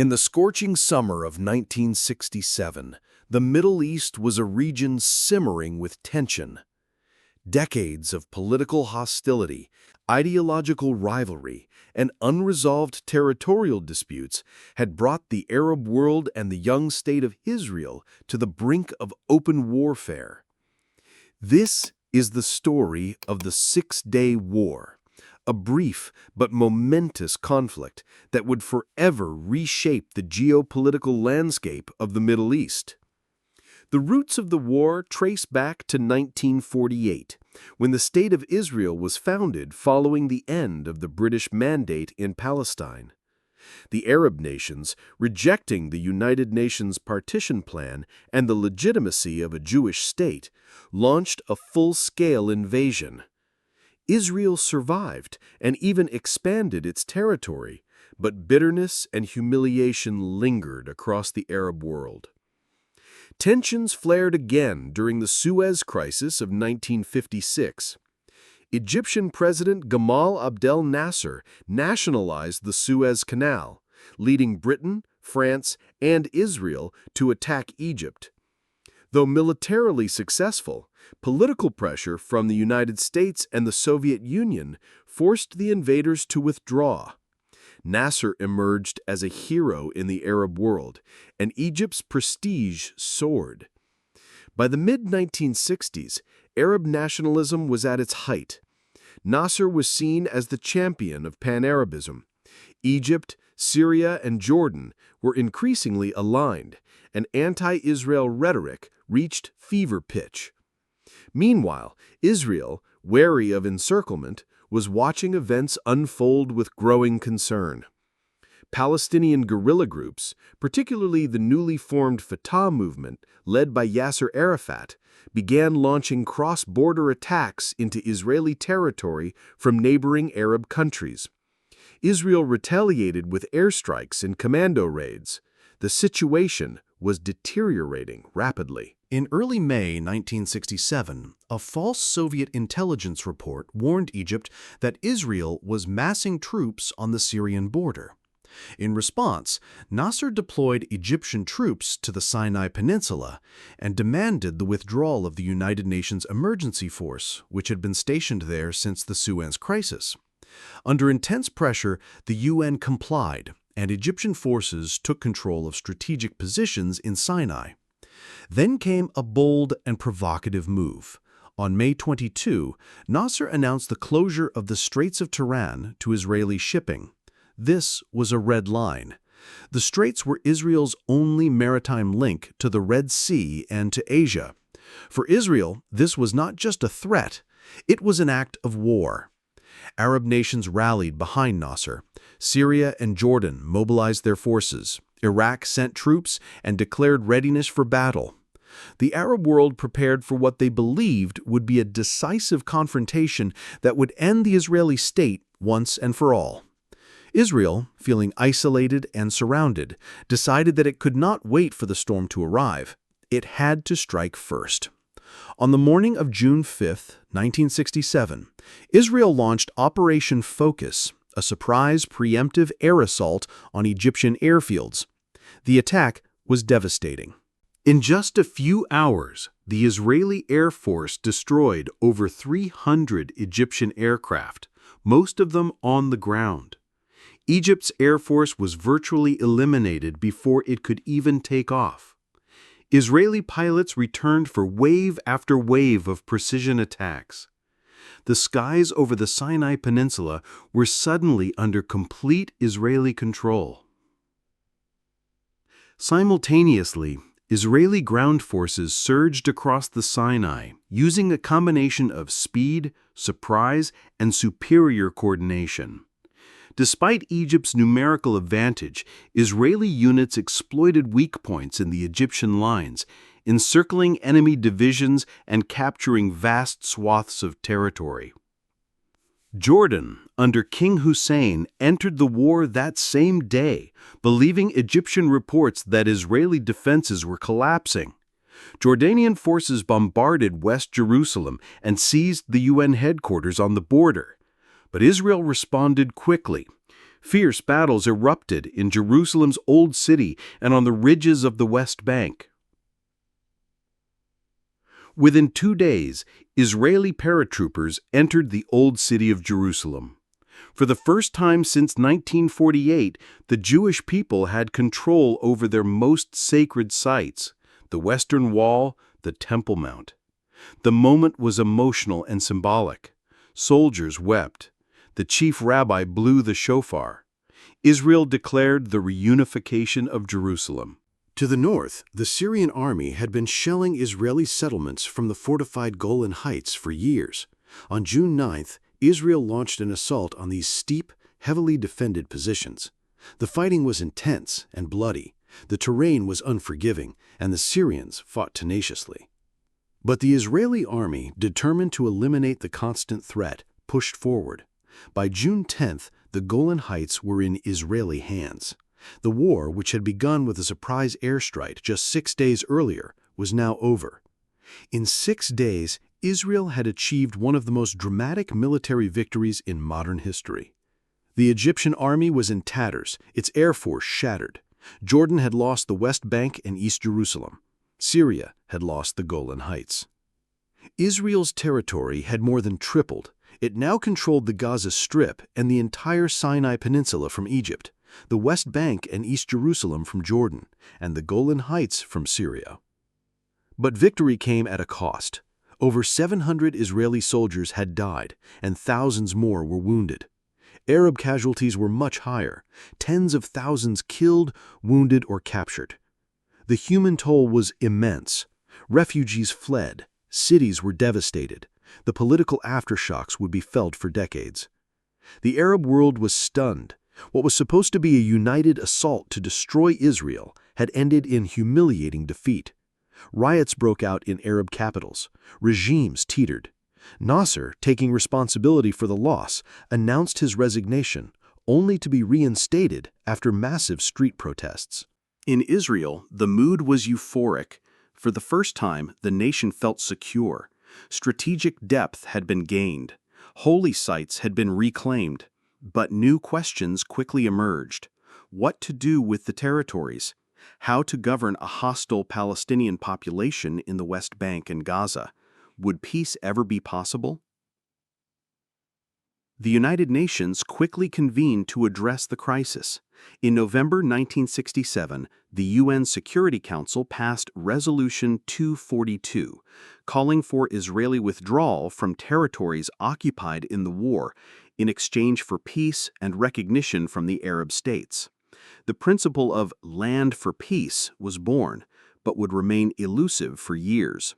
In the scorching summer of 1967, the Middle East was a region simmering with tension. Decades of political hostility, ideological rivalry, and unresolved territorial disputes had brought the Arab world and the young state of Israel to the brink of open warfare. This is the story of the Six-Day War, a brief but momentous conflict that would forever reshape the geopolitical landscape of the Middle East. The roots of the war trace back to 1948, when the State of Israel was founded following the end of the British Mandate in Palestine. The Arab nations, rejecting the United Nations partition plan and the legitimacy of a Jewish state, launched a full-scale invasion. Israel survived and even expanded its territory, but bitterness and humiliation lingered across the Arab world. Tensions flared again during the Suez Crisis of 1956. Egyptian President Gamal Abdel Nasser nationalized the Suez Canal, leading Britain, France, and Israel to attack Egypt. Though militarily successful, political pressure from the United States and the Soviet Union forced the invaders to withdraw. Nasser emerged as a hero in the Arab world, and Egypt's prestige soared. By the mid-1960s, Arab nationalism was at its height. Nasser was seen as the champion of Pan-Arabism. Egypt, Syria, and Jordan were increasingly aligned, and anti-Israel rhetoric reached fever pitch. Meanwhile, Israel, wary of encirclement, was watching events unfold with growing concern. Palestinian guerrilla groups, particularly the newly formed Fatah movement led by Yasser Arafat, began launching cross-border attacks into Israeli territory from neighboring Arab countries. Israel retaliated with airstrikes and commando raids. The situation was deteriorating rapidly. In early May 1967, a false Soviet intelligence report warned Egypt that Israel was massing troops on the Syrian border. In response, Nasser deployed Egyptian troops to the Sinai Peninsula and demanded the withdrawal of the United Nations Emergency Force, which had been stationed there since the Suez Crisis. Under intense pressure, the UN complied, and Egyptian forces took control of strategic positions in Sinai. Then came a bold and provocative move. On May 22, Nasser announced the closure of the Straits of Tiran to Israeli shipping. This was a red line. The straits were Israel's only maritime link to the Red Sea and to Asia. For Israel, this was not just a threat, it was an act of war. Arab nations rallied behind Nasser. Syria and Jordan mobilized their forces. Iraq sent troops and declared readiness for battle. The Arab world prepared for what they believed would be a decisive confrontation that would end the Israeli state once and for all. Israel, feeling isolated and surrounded, decided that it could not wait for the storm to arrive. It had to strike first. On the morning of June 5, 1967, Israel launched Operation Focus, a surprise preemptive air assault on Egyptian airfields. The attack was devastating. In just a few hours, the Israeli Air Force destroyed over 300 Egyptian aircraft, most of them on the ground. Egypt's Air Force was virtually eliminated before it could even take off. Israeli pilots returned for wave after wave of precision attacks. The skies over the Sinai Peninsula were suddenly under complete Israeli control. Simultaneously, Israeli ground forces surged across the Sinai, using a combination of speed, surprise, and superior coordination. Despite Egypt's numerical advantage, Israeli units exploited weak points in the Egyptian lines, encircling enemy divisions and capturing vast swaths of territory. Jordan, under King Hussein, entered the war that same day, believing Egyptian reports that Israeli defenses were collapsing. Jordanian forces bombarded West Jerusalem and seized the UN headquarters on the border. But Israel responded quickly. Fierce battles erupted in Jerusalem's Old City and on the ridges of the West Bank. Within 2 days, Israeli paratroopers entered the Old City of Jerusalem. For the first time since 1948, the Jewish people had control over their most sacred sites, the Western Wall, the Temple Mount. The moment was emotional and symbolic. Soldiers wept. The chief rabbi blew the shofar. Israel declared the reunification of Jerusalem. To the north, the Syrian army had been shelling Israeli settlements from the fortified Golan Heights for years. On June 9th, Israel launched an assault on these steep, heavily defended positions. The fighting was intense and bloody. The terrain was unforgiving, and the Syrians fought tenaciously. But the Israeli army, determined to eliminate the constant threat, pushed forward. By June 10th, the Golan Heights were in Israeli hands. The war, which had begun with a surprise airstrike just 6 days earlier, was now over. In 6 days, Israel had achieved one of the most dramatic military victories in modern history. The Egyptian army was in tatters, its air force shattered. Jordan had lost the West Bank and East Jerusalem. Syria had lost the Golan Heights. Israel's territory had more than tripled. It now controlled the Gaza Strip and the entire Sinai Peninsula from Egypt, the West Bank and East Jerusalem from Jordan, and the Golan Heights from Syria. But victory came at a cost. Over 700 Israeli soldiers had died, and thousands more were wounded. Arab casualties were much higher, tens of thousands killed, wounded, or captured. The human toll was immense. Refugees fled. Cities were devastated. The political aftershocks would be felt for decades. The Arab world was stunned. What was supposed to be a united assault to destroy Israel had ended in humiliating defeat. Riots broke out in Arab capitals. Regimes teetered. Nasser, taking responsibility for the loss, announced his resignation, only to be reinstated after massive street protests. In Israel, the mood was euphoric. For the first time, the nation felt secure. Strategic depth had been gained. Holy sites had been reclaimed. But new questions quickly emerged. What to do with the territories? How to govern a hostile Palestinian population in the West Bank and Gaza? Would peace ever be possible? The United Nations quickly convened to address the crisis. In November 1967, the UN Security Council passed Resolution 242, calling for Israeli withdrawal from territories occupied in the war in exchange for peace and recognition from the Arab states. The principle of land for peace was born, but would remain elusive for years.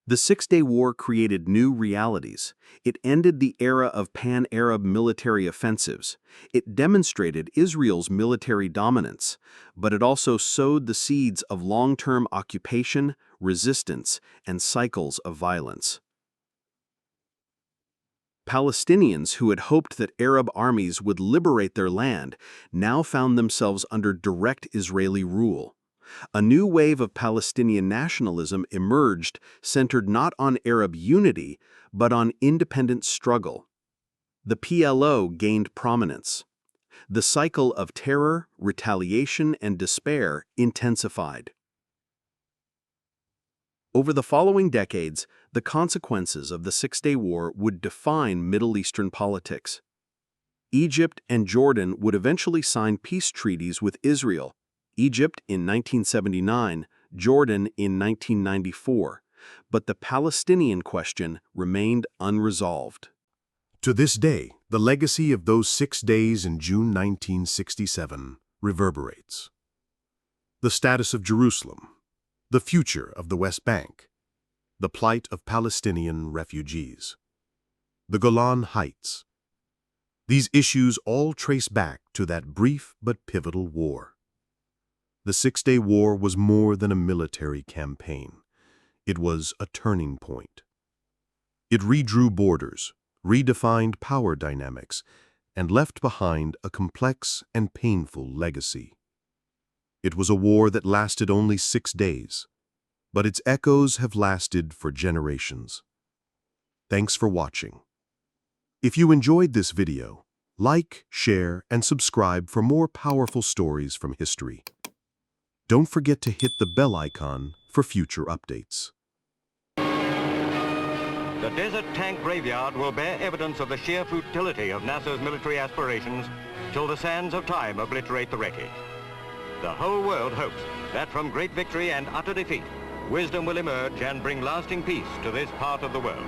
The Six-Day War created new realities. It ended the era of pan-Arab military offensives. It demonstrated Israel's military dominance, but it also sowed the seeds of long-term occupation, resistance, and cycles of violence. Palestinians who had hoped that Arab armies would liberate their land now found themselves under direct Israeli rule. A new wave of Palestinian nationalism emerged, centered not on Arab unity, but on independent struggle. The PLO gained prominence. The cycle of terror, retaliation, and despair intensified. Over the following decades, the consequences of the Six-Day War would define Middle Eastern politics. Egypt and Jordan would eventually sign peace treaties with Israel, Egypt in 1979, Jordan in 1994, but the Palestinian question remained unresolved. To this day, the legacy of those 6 days in June 1967 reverberates. The status of Jerusalem, the future of the West Bank, the plight of Palestinian refugees, the Golan Heights. These issues all trace back to that brief but pivotal war. The Six-Day War was more than a military campaign. It was a turning point. It redrew borders, redefined power dynamics, and left behind a complex and painful legacy. It was a war that lasted only 6 days, but its echoes have lasted for generations. Thanks for watching. If you enjoyed this video, Like, share, and subscribe for more powerful stories from history. Don't forget to hit the bell icon for future updates. The desert tank graveyard will bear evidence of the sheer futility of NASA's military aspirations till the sands of time obliterate the wreckage. The whole world hopes that from great victory and utter defeat, wisdom will emerge and bring lasting peace to this part of the world.